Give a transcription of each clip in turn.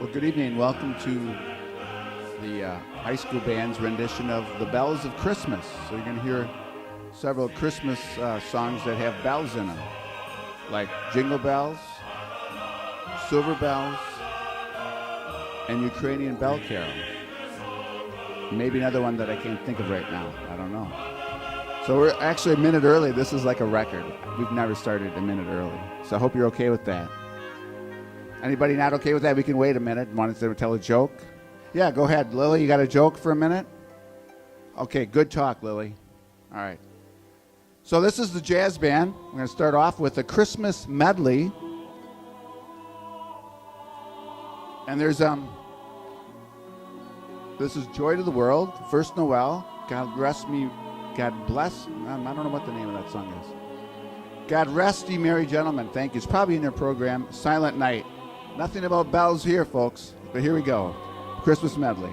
Well, good evening. Welcome to the high school band's rendition of The Bells of Christmas. So you're going to hear several Christmas songs that have bells in them, like Jingle Bells, Silver Bells, and Ukrainian Bell Carol. Maybe another one that I can't think of right now. I don't know. So we're actually a minute early. This is like a record. We've never started a minute early. So I hope you're okay with that. Anybody not okay with that? We can wait a minute. Want to tell a joke? Yeah, go ahead. Lily, you got a joke for a minute? Okay, good talk, Lily. All right. So this is the jazz band. We're going to start off with a Christmas medley. And there's this is Joy to the World, First Noel, God Rest Me, God Bless. I don't know what the name of that song is. God Rest Ye Merry Gentlemen. Thank you. It's probably in your program. Silent Night. Nothing about bells here, folks. But here we go. Christmas medley.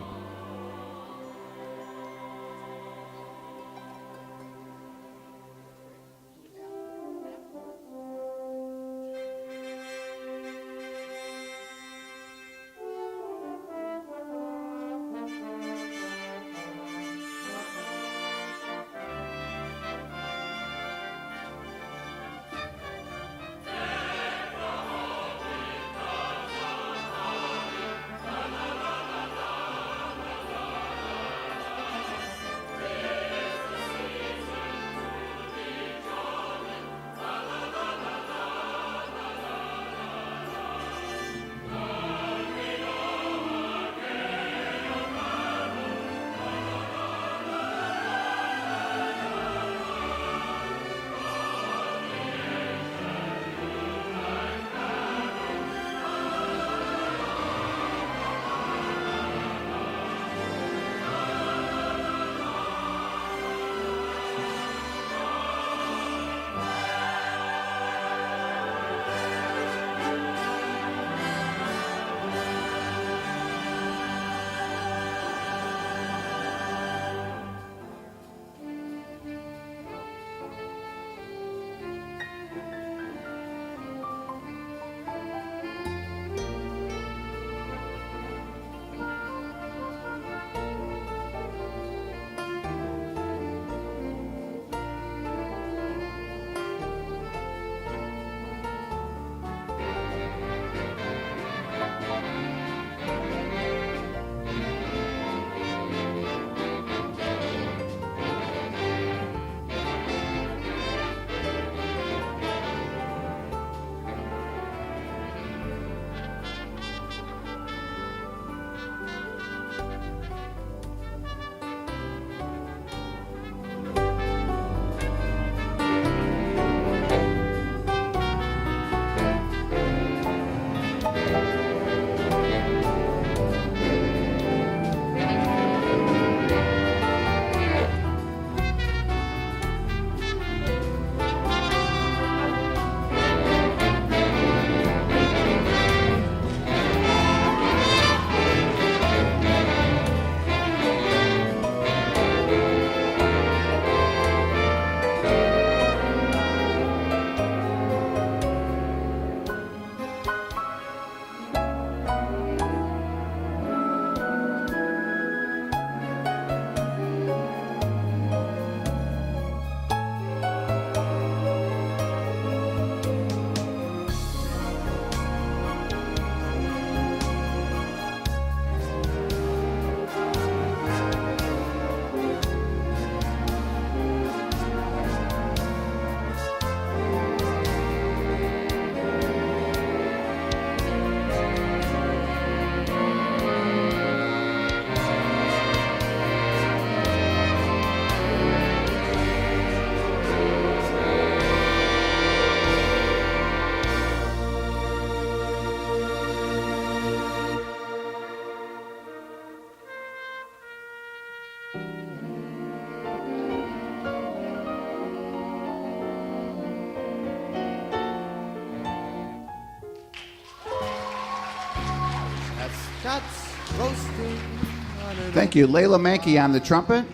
Thank you. Layla Mankey on the trumpet.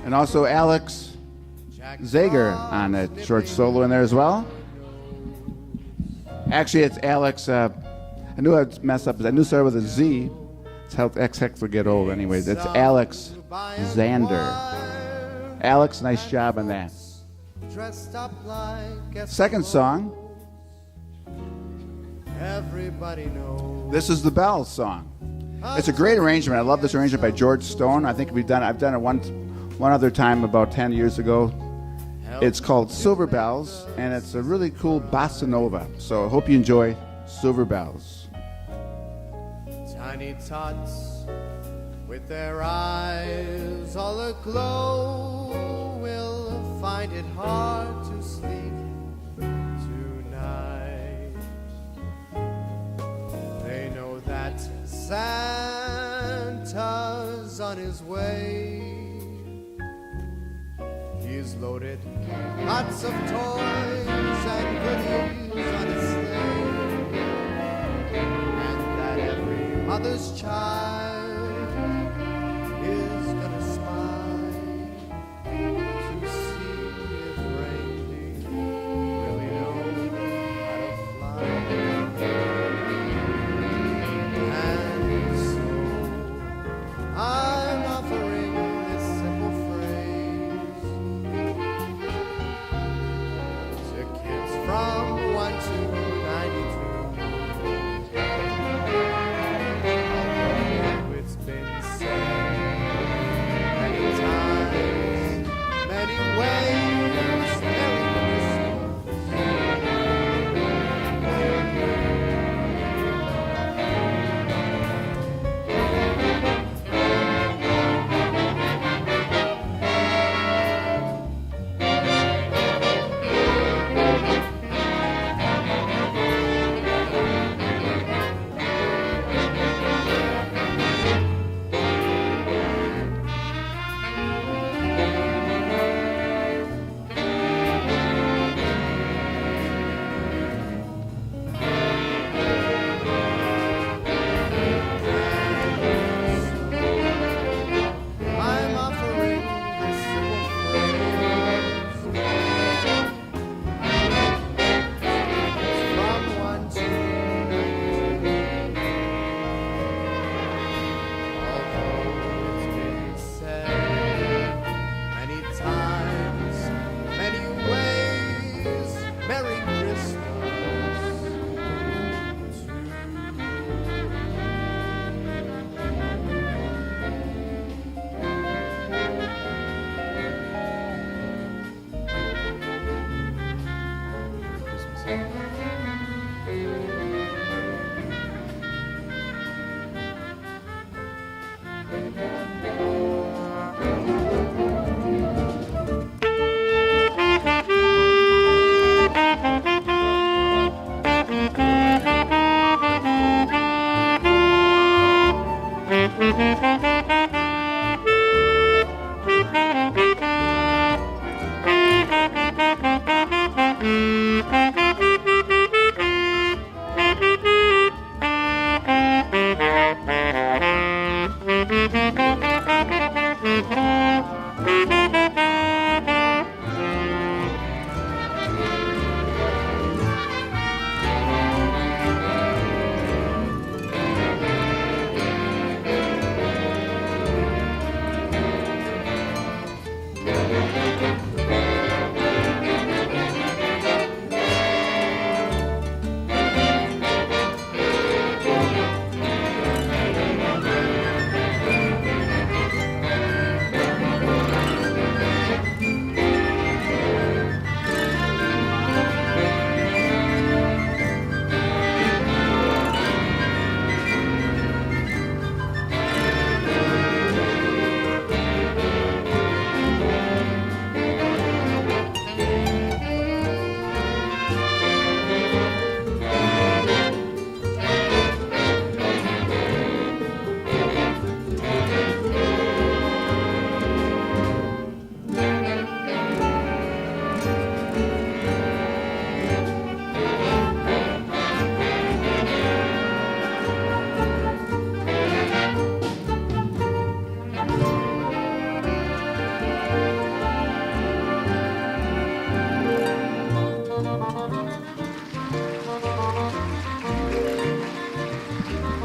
And also Alex Zager on a short solo in there as well. Actually, it's Alex I knew I'd mess up. I knew it started with a Z. It's how XX would get old anyway. That's Alex Zander. Alex, nice job on that. Second song. Everybody knows. This is the Bells song. It's a great arrangement. I love this arrangement by George Stone. I think I've done it one other time about 10 years ago. It's called Silver Bells, and it's a really cool bossa nova. So I hope you enjoy Silver Bells. Tiny tots with their eyes all aglow will find it hard to sleep tonight. They know that Santa's on his way. He's loaded lots of toys and goodies on his sleigh, and that every mother's child is gonna smile to see if reindeer really know how to fly. And so I'm offering this simple phrase to kids from 1 to 92. Although it's been said many times, many ways, Merry I'm offering this simple phrase from 1 to 92. Although it's been said many times, many ways, Merry Christmas to you.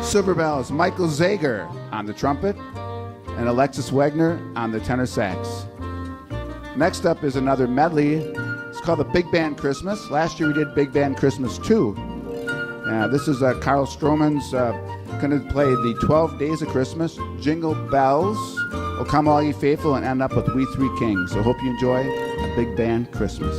silver bells, Michael Zager on the trumpet, and Alexis Wagner on the tenor sax. Next up is another medley. It's called the Big Band Christmas. Last year we did Big Band Christmas 2. This is Carl Stroman's going to play the 12 Days of Christmas, Jingle Bells, O Come All Ye Faithful, and end up with We Three Kings. So hope you enjoy a Big Band Christmas.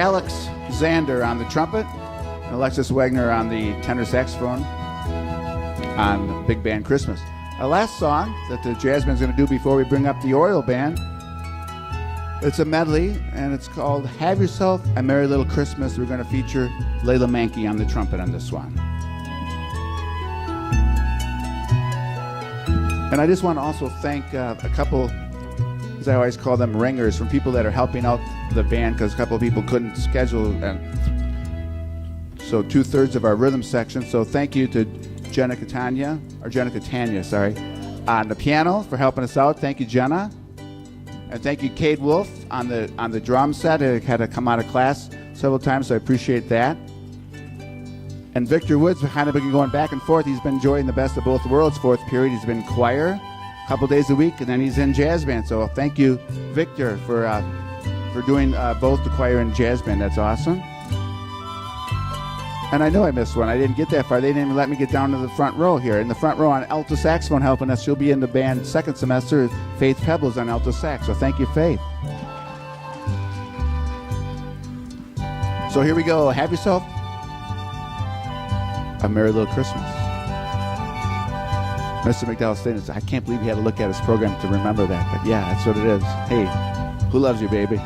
Alex Zander on the trumpet, and Alexis Wagner on the tenor saxophone on Big Band Christmas. Our last song that the jazz band's going to do before we bring up the Oriole Band, it's a medley, and it's called Have Yourself a Merry Little Christmas. We're going to feature Layla Mankey on the trumpet on this one. And I just want to also thank a couple, as I always call them, ringers, from people that are helping out the band, because a couple of people couldn't schedule, and so 2/3 of our rhythm section. So thank you to Jenna Tanya, on the piano for helping us out. Thank you, Jenna. And thank you, Cade Wolf, on the drum set. I had to come out of class several times, so I appreciate that. And Victor Woods kind of been going back and forth. He's been enjoying the best of both worlds. Fourth period, he's been choir a couple days a week, and then he's in jazz band. So thank you, Victor, for doing both the choir and jazz band. That's awesome. And I know I missed one. I didn't get that far. They didn't even let me get down to the front row here. In the front row on alto saxophone helping us, she'll be in the band second semester, Faith Pebbles on alto sax. So thank you, Faith. So here we go. Have yourself a Merry Little Christmas. Mr. McDowell stated, I can't believe he had to look at his program to remember that. But yeah, that's what it is. Hey, who loves you, baby?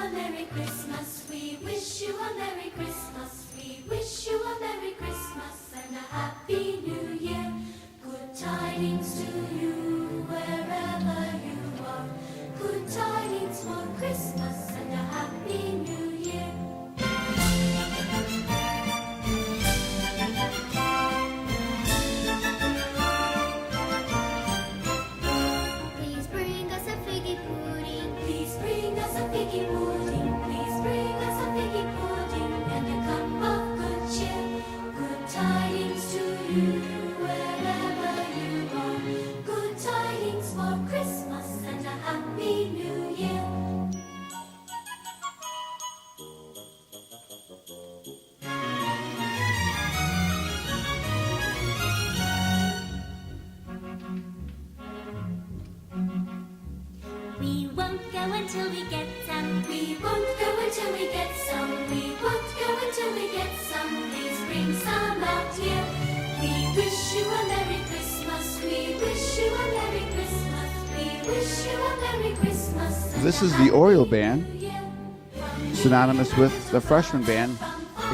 a Merry Christmas. We wish you a Merry Christmas. We wish you a Merry Christmas and a Happy New Year. Good tidings to you wherever you are. Good tidings for Christmas and a Happy New Year. Please bring us a figgy pudding. Please bring us a figgy pudding. Please bring us a figgy pudding and a cup of good cheer. Good tidings to you wherever you are. Good tidings for Christmas and a Happy New Year. We won't go until we get some. We won't go until we get some. We won't go until we get some. Please bring some out here. We wish you a Merry Christmas. We wish you a Merry Christmas. We wish you a Merry Christmas. This is the Oriole Band, synonymous with the freshman band,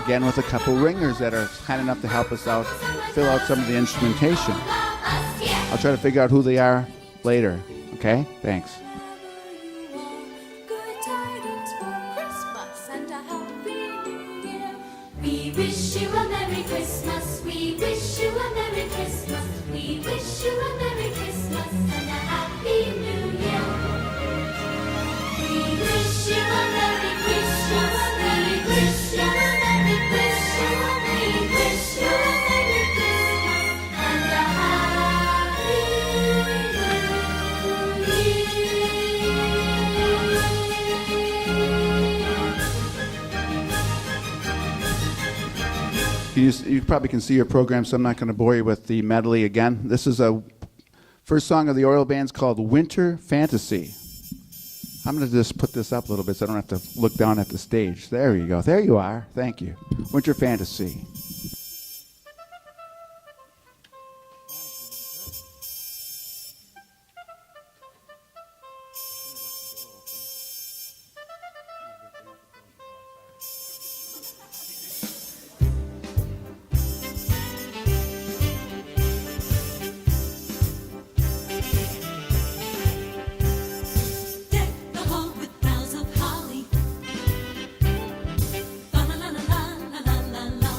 again with a couple ringers that are kind enough to help us out, fill out some of the instrumentation. I'll try to figure out who they are later. Okay? Thanks. Good tidings for Christmas and a Happy New Year. We wish you a Merry Christmas. We wish you a Merry Christmas. We wish you a Merry Christmas and a Happy New Year. We wish you a Merry Christmas. We wish you a Merry Christmas. We wish you a Merry Christmas and a Happy New Year. You probably can see your program, so I'm not going to bore you with the medley again. This is a first song of the Oriole Band's called Winter Fantasy. I'm going to just put this up a little bit so I don't have to look down at the stage. There you go. There you are. Thank you. Winter Fantasy. Deck the hall with boughs of holly. La la la la la la la la.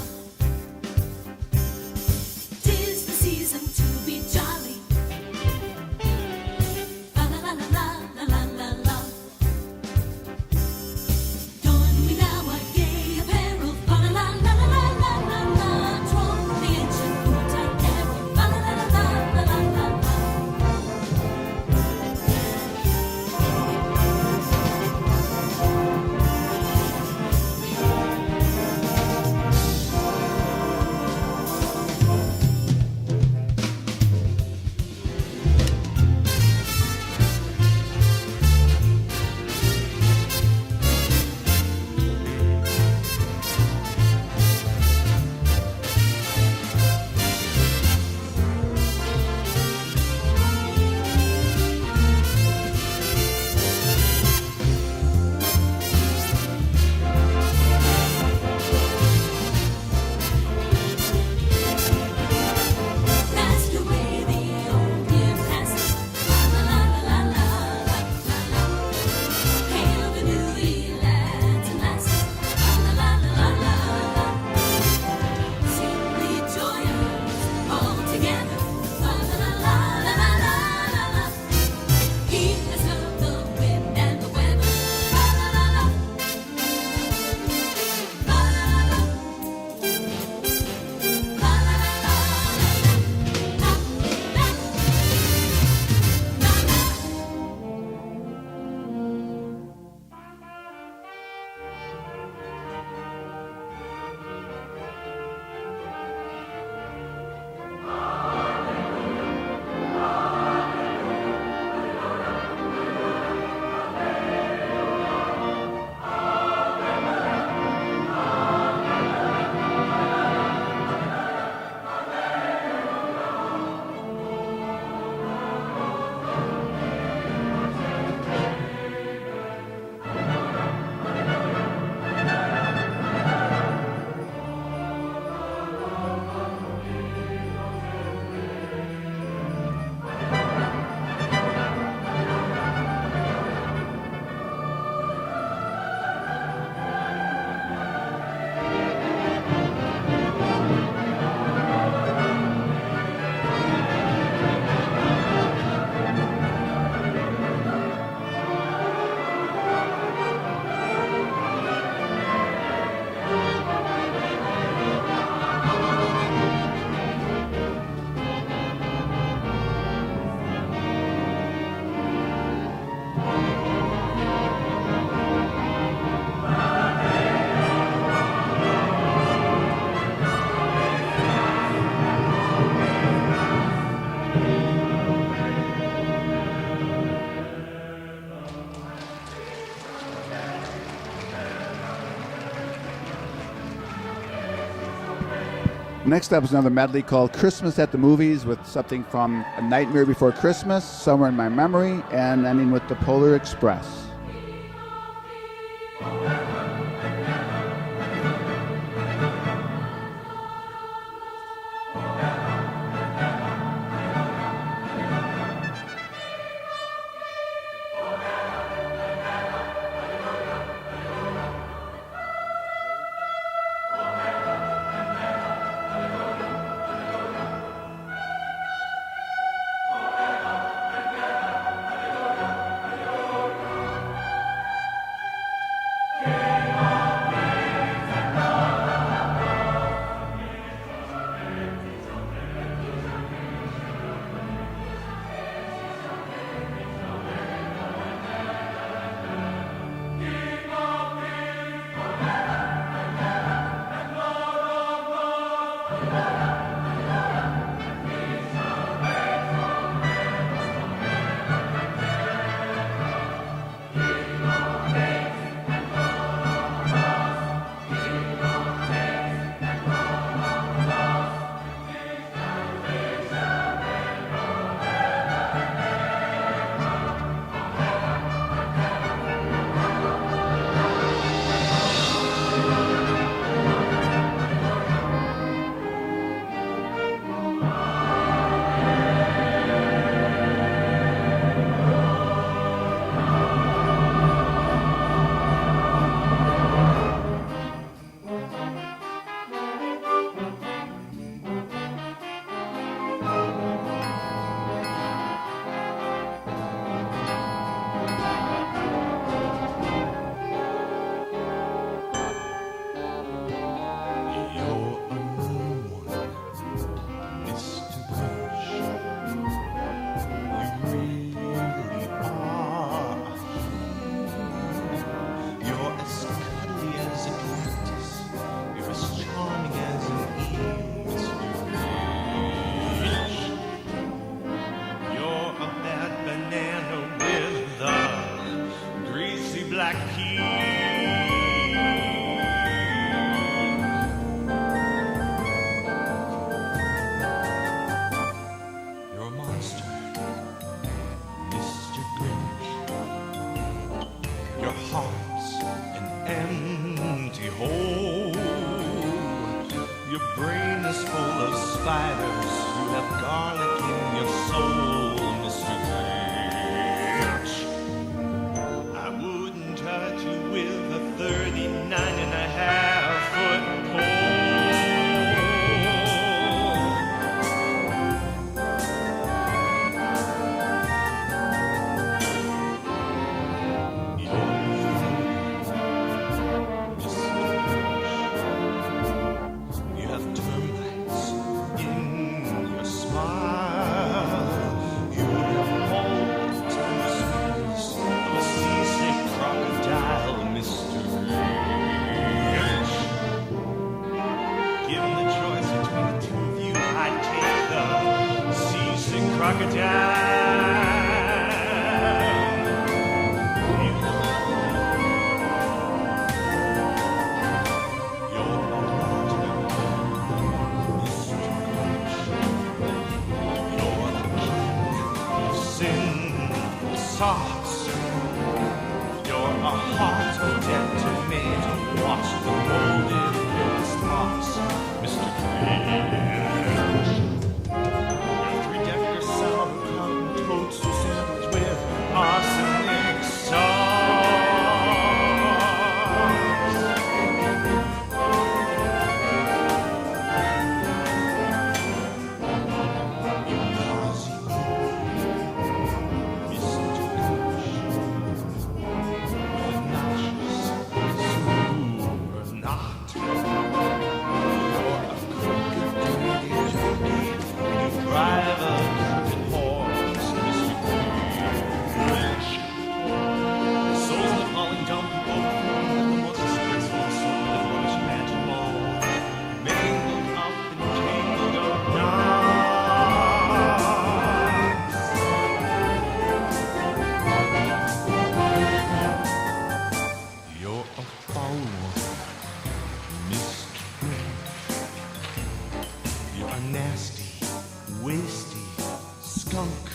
Next up is another medley called Christmas at the Movies with something from A Nightmare Before Christmas, Somewhere in My Memory, and ending with The Polar Express.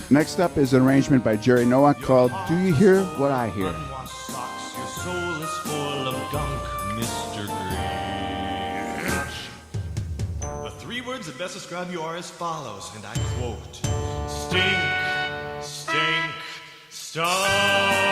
Next up is an arrangement by Jerry Nowak called Do You Hear What I Hear? Unwashed socks, your soul is full of gunk, Mr. Grinch. The three words that best describe you are as follows, and I quote: stink, stink, stunk.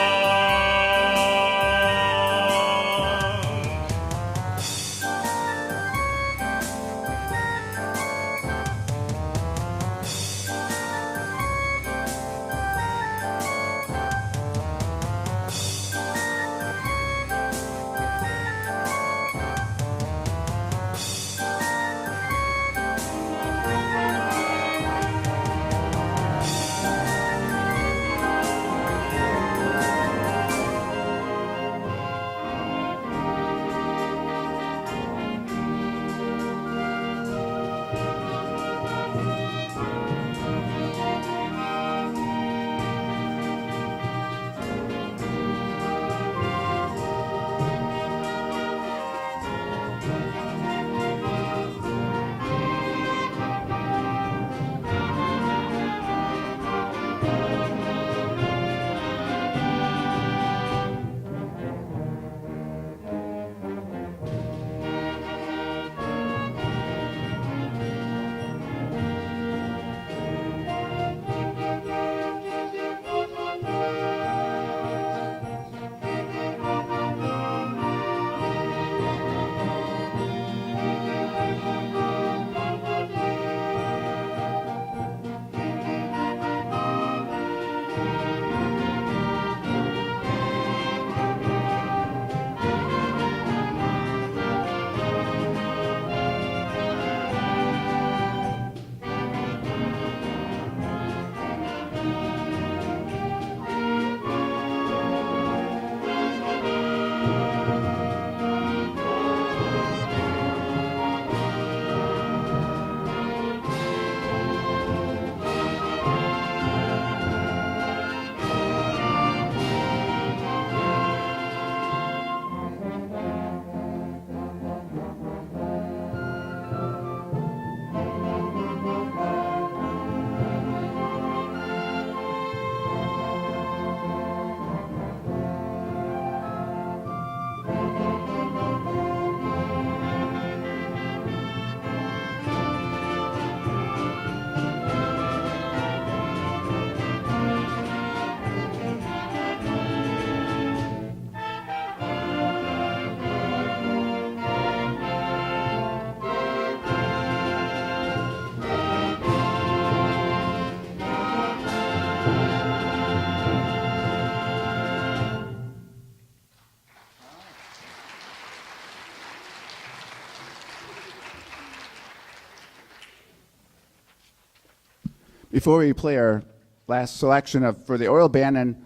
Before we play our last selection for the oil band and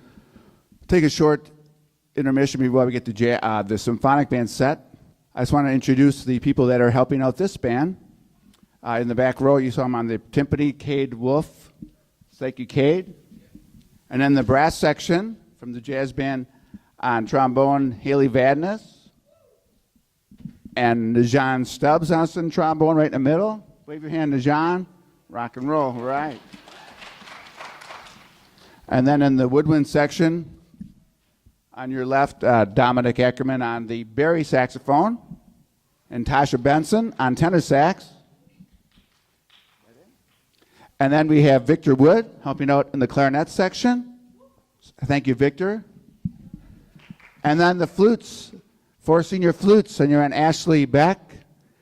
take a short intermission before we get to the symphonic band set, I just want to introduce the people that are helping out this band. In the back row, you saw him on the timpani, Cade Wolf. Thank you, Cade. And then the brass section from the jazz band on trombone, Haley Vadnais. And Najan Stubbs on trombone right in the middle. Wave your hand, Najan. Rock and roll, all right. And then in the woodwind section, on your left, Dominic Ackerman on the Barry saxophone, and Tasha Benson on tenor sax. And then we have Victor Wood helping out in the clarinet section. Thank you, Victor. And then the flutes, 4 senior flutes, and you're on Ashley Beck,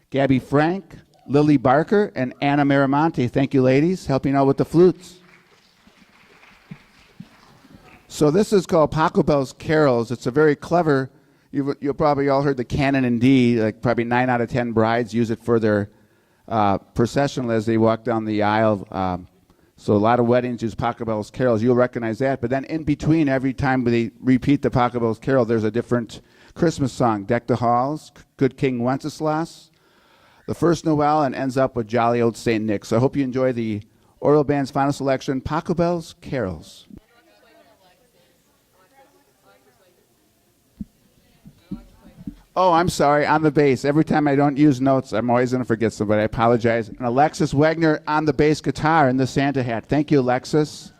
Gabby Frank, Lily Barker, and Anna Miramonte. Thank you, ladies, helping out with the flutes. So this is called Pachelbel's Carols. It's a very clever, you've probably all heard the canon in D, like probably 9 out of 10 brides use it for their processional as they walk down the aisle. So a lot of weddings use Pachelbel's Carols. You'll recognize that. But then in between, every time they repeat the Pachelbel's Carol, there's a different Christmas song. Deck the Halls, Good King Wenceslas, The First Noel, and ends up with Jolly Old St. Nick. So I hope you enjoy the Oral Band's final selection, Pachelbel's Carols. Oh, I'm sorry, on the bass. Every time I don't use notes, I'm always going to forget somebody. I apologize. And Alexis Wagner on the bass guitar in the Santa hat. Thank you, Alexis.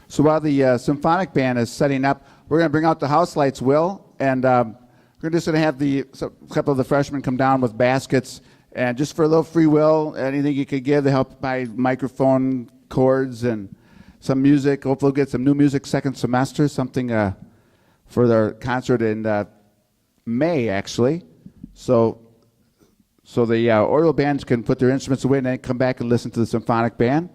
So while the symphonic band is setting up, we're going to bring out the house lights, Will, and we're just going to have a couple of the freshmen come down with baskets, and just for a little free will, anything you could give to help buy microphone cords and some music. Hopefully we'll get some new music second semester, something for their concert in May, actually. So the organ bands can put their instruments away and then come back and listen to the symphonic band.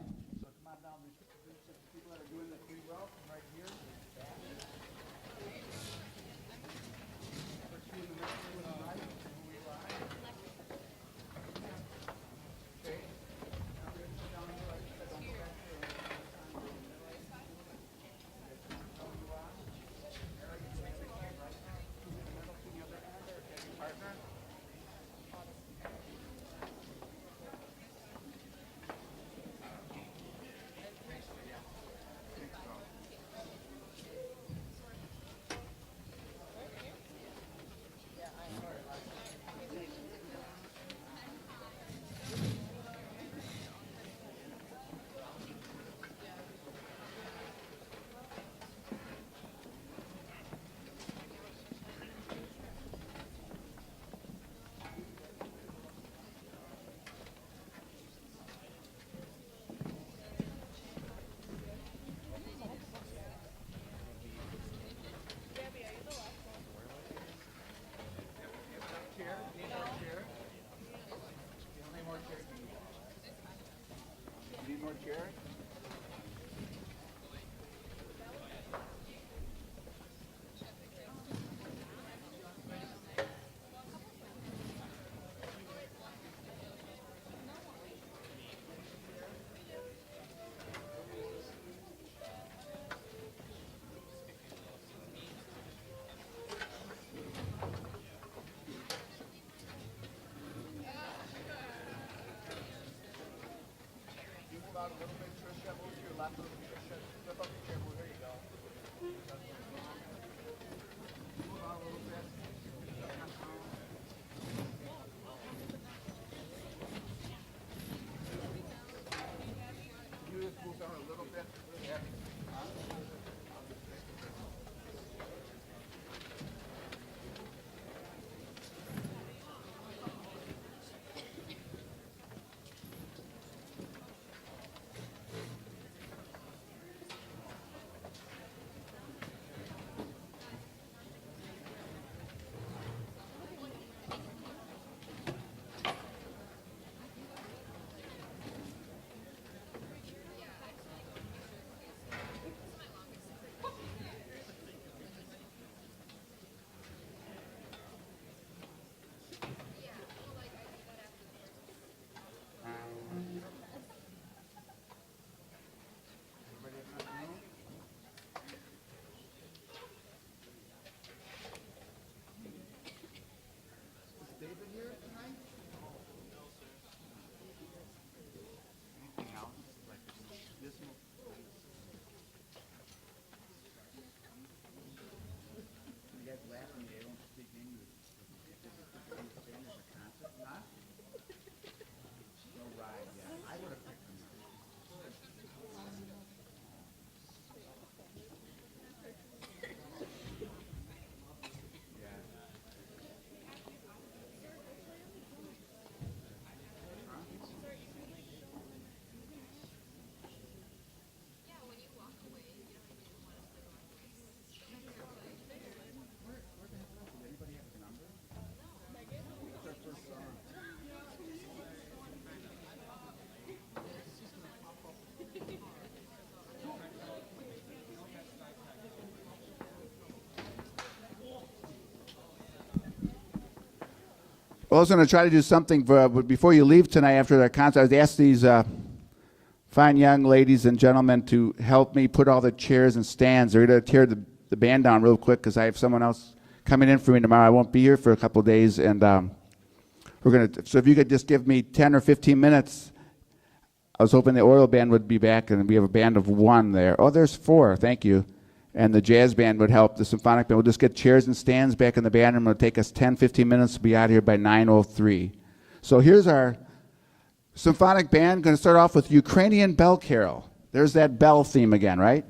Well, I was going to try to do something but before you leave tonight after that concert. I was asked these fine young ladies and gentlemen to help me put all the chairs and stands. They're going to tear the band down real quick because I have someone else coming in for me tomorrow. I won't be here for a couple of days, and we're going to. So if you could just give me 10 or 15 minutes. I was hoping the oil band would be back, and we have a band of one there. Oh, there's 4. Thank you. And the jazz band would help, the symphonic band. We'll just get chairs and stands back in the band room. It'll take us 10, 15 minutes to be out here by 9:03. So here's our symphonic band. Going to start off with Ukrainian Bell Carol. There's that bell theme again, right?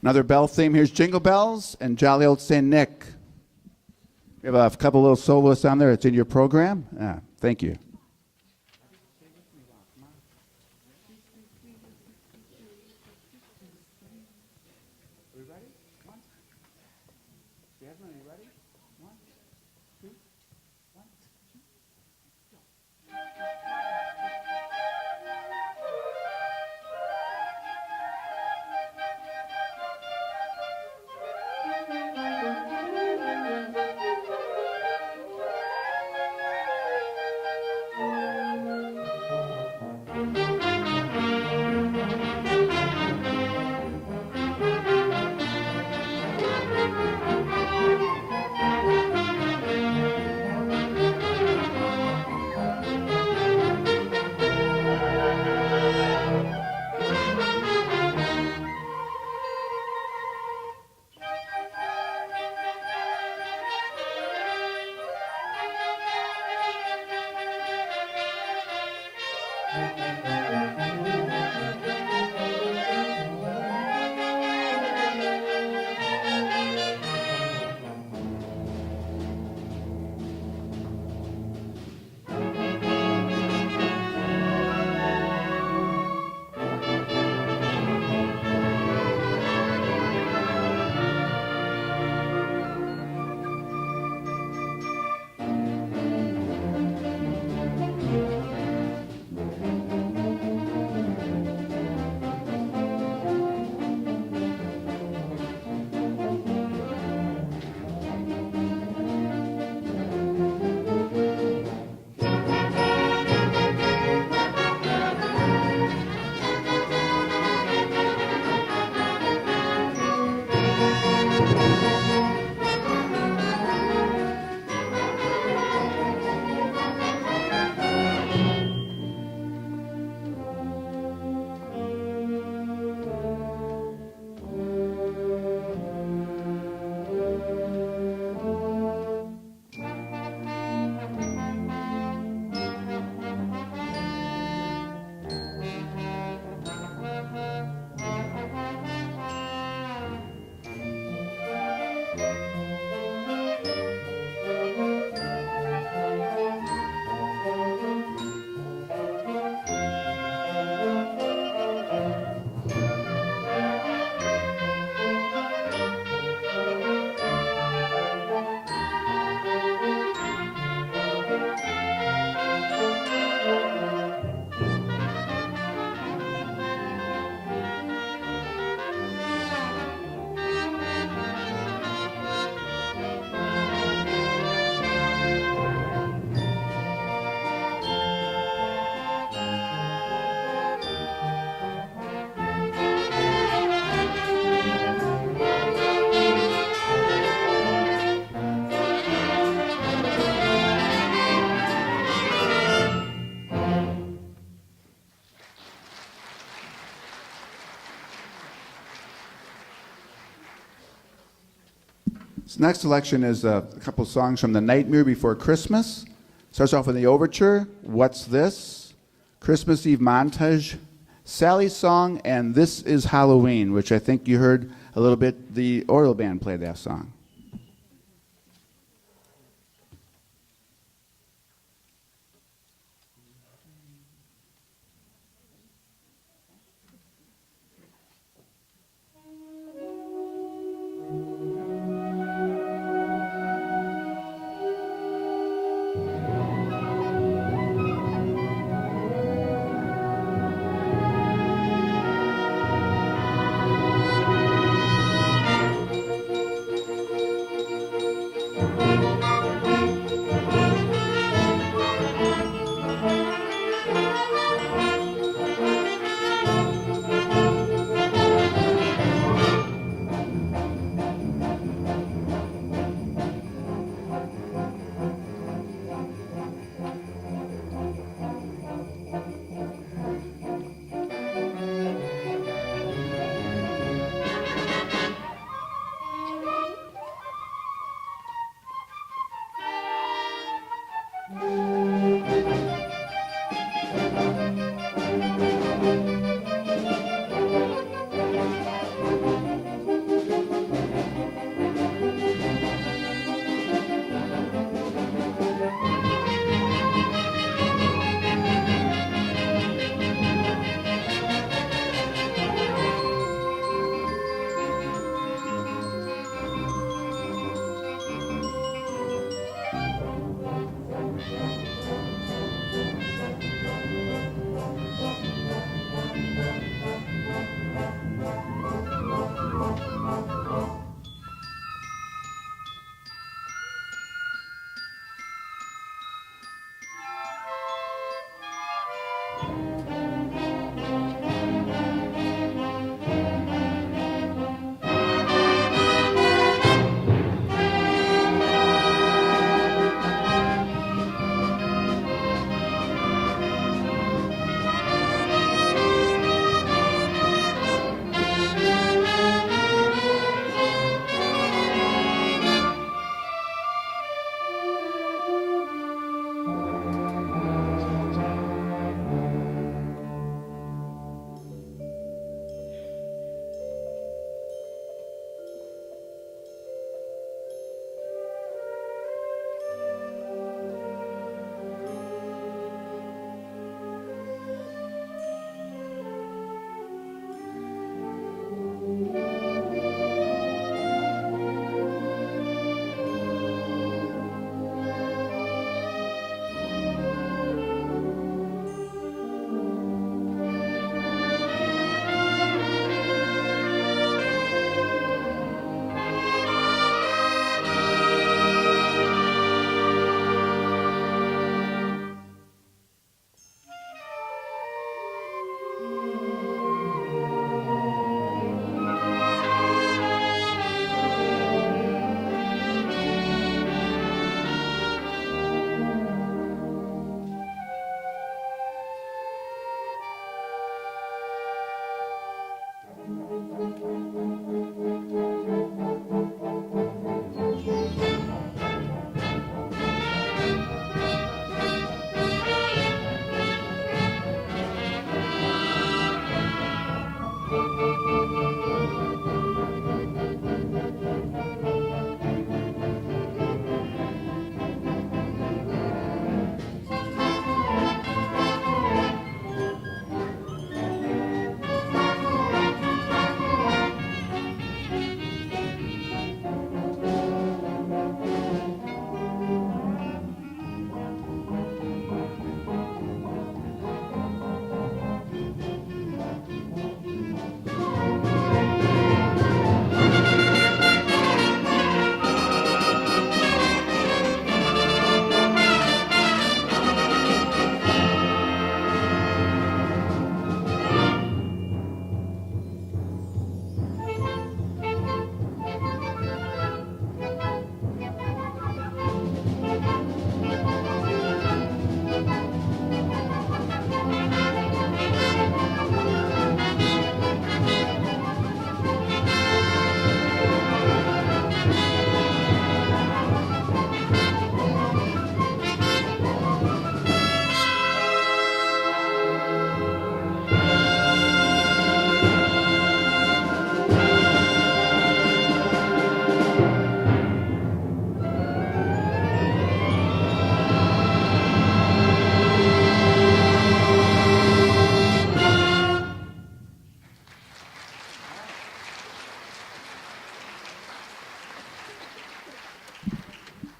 Another bell theme. Here's Jingle Bells and Jolly Old St. Nick. We have a couple little soloists on there. It's in your program. Thank you. This next selection is a couple songs from The Nightmare Before Christmas. Starts off with the overture, What's This? Christmas Eve montage, Sally's Song, and This Is Halloween, which I think you heard a little bit. The Oriole Band played that song.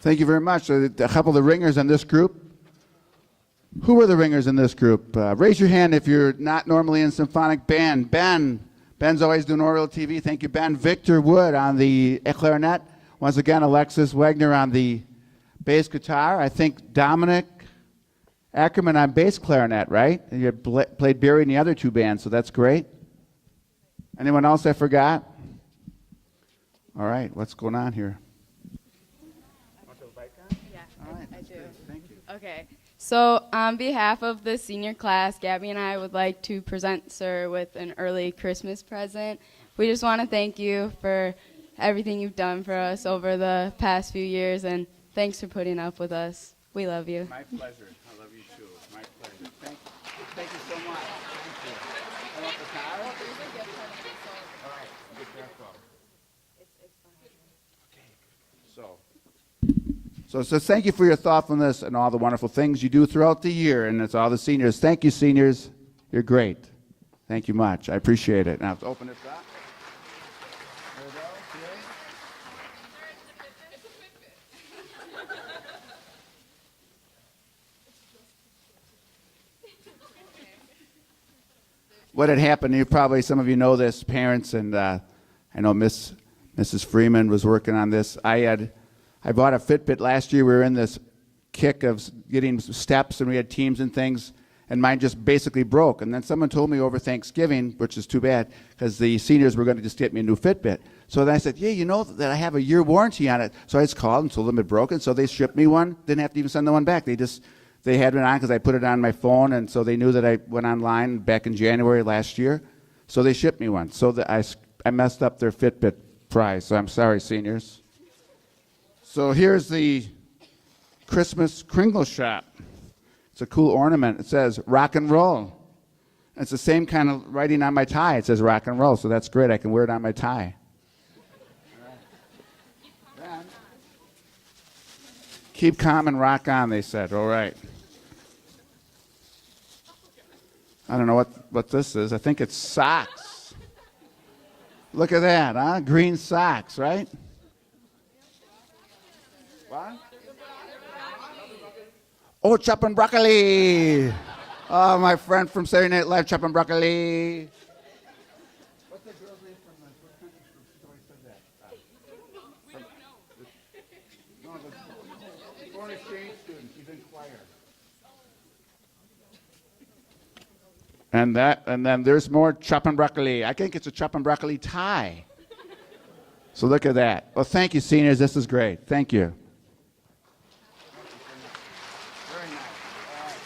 Thank you very much. A couple of the ringers in this group. Who are the ringers in this group? Raise your hand if you're not normally in symphonic band. Ben's always doing Oriole TV. Thank you, Ben. Victor Wood on the clarinet. Once again, Alexis Wagner on the bass guitar. I think Dominic Ackerman on bass clarinet, right? And you played Barry in the other two bands, so that's great. Anyone else I forgot? All right, what's going on here? Yeah, All right, I do. good. Thank you. Okay. So on behalf of the senior class, Gabby and I would like to present Sir with an early Christmas present. We just want to thank you for everything you've done for us over the past few years, and thanks for putting up with us. We love you. My pleasure. I love you too. My pleasure. Thank you so much. Thank you. I want the car? All right, be careful. So thank you for your thoughtfulness and all the wonderful things you do throughout the year, and it's all the seniors. Thank you, seniors. You're great. Thank you much. I appreciate it. Now, let's open this up. There we go. What had happened, some of you know this, parents, and I know Mrs. Freeman was working on this. I bought a Fitbit last year. We were in this kick of getting steps, and we had teams and things. and mine just basically broke. And then someone told me over Thanksgiving, which is too bad, because the seniors were going to just get me a new Fitbit. So then I said, yeah, you know that I have a year warranty on it. So I just called and told them it broken. So they shipped me one. Didn't have to even send the one back. They had it on because I put it on my phone, and so they knew that I went online back in January last year. So they shipped me one. So that I messed up their Fitbit price. So I'm sorry, seniors. So here's the Christmas Kringle shop. It's a cool ornament. It says rock and roll. It's the same kind of writing on my tie. It says rock and roll, so that's great. I can wear it on my tie. Keep calm and rock on, they said. All right. I don't know what this is. I think it's socks. Look at that, huh? Green socks, right? What? Oh, chopping broccoli. Oh, my friend from Saturday Night Live, chopping broccoli. What's the girl's name from the country group? She always said that. No, the foreign exchange student. She's in choir. And then there's more chopping broccoli. I think it's a chopping broccoli tie. So look at that. Well, thank you, seniors. This is great. Thank you. Very nice. All right.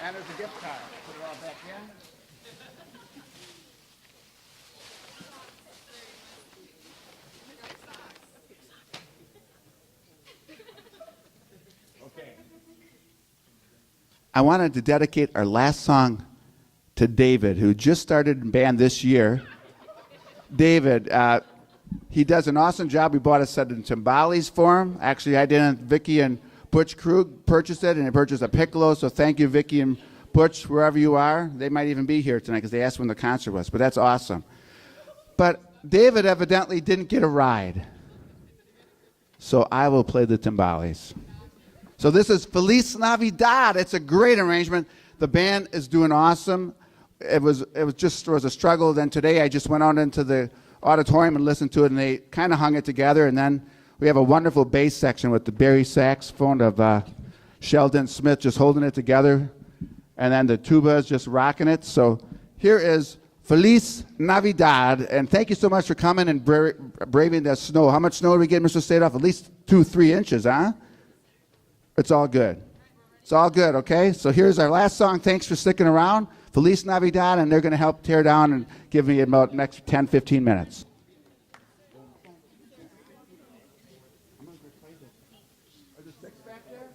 And there's a gift card. Put it all back in. Okay. I wanted to dedicate our last song to David, who just started in band this year. David, he does an awesome job. We bought a set of timbales for him. Actually, I didn't. Vicky and Butch Krug purchased it, and they purchased a piccolo. So thank you, Vicky and Butch, wherever you are. They might even be here tonight because they asked when the concert was. But that's awesome. But David evidently didn't get a ride. So I will play the timbales. So this is Feliz Navidad. It's a great arrangement. The band is doing awesome. It was a struggle. Then today I just went out into the auditorium and listened to it, and they kind of hung it together. And then we have a wonderful bass section with the Barry saxophone of Sheldon Smith just holding it together, and then the tuba is just rocking it. So here is Feliz Navidad, and thank you so much for coming and braving that snow. How much snow did we get, Mr. Sadoff? At least 2-3 inches, huh? It's all good. It's all good, okay? So here's our last song. Thanks for sticking around. Feliz Navidad, and they're going to help tear down and give me about the next 10, 15 minutes. Are the sticks back there?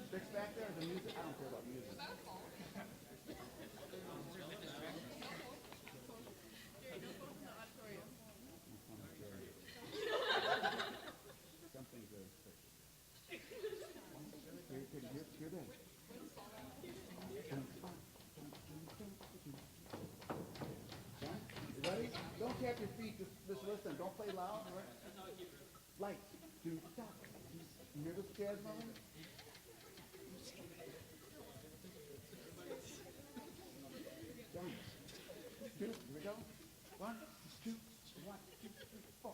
Sticks back there? The music? I don't care about music. Ready? Don't tap your feet. Just listen. Don't play loud. All right? Lights. Do stop. You hear this jazz moment? Done. 2. Here we go. 1, 2, 1, 2, 3, 4.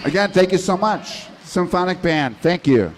Again, thank you so much. Symphonic Band, thank you.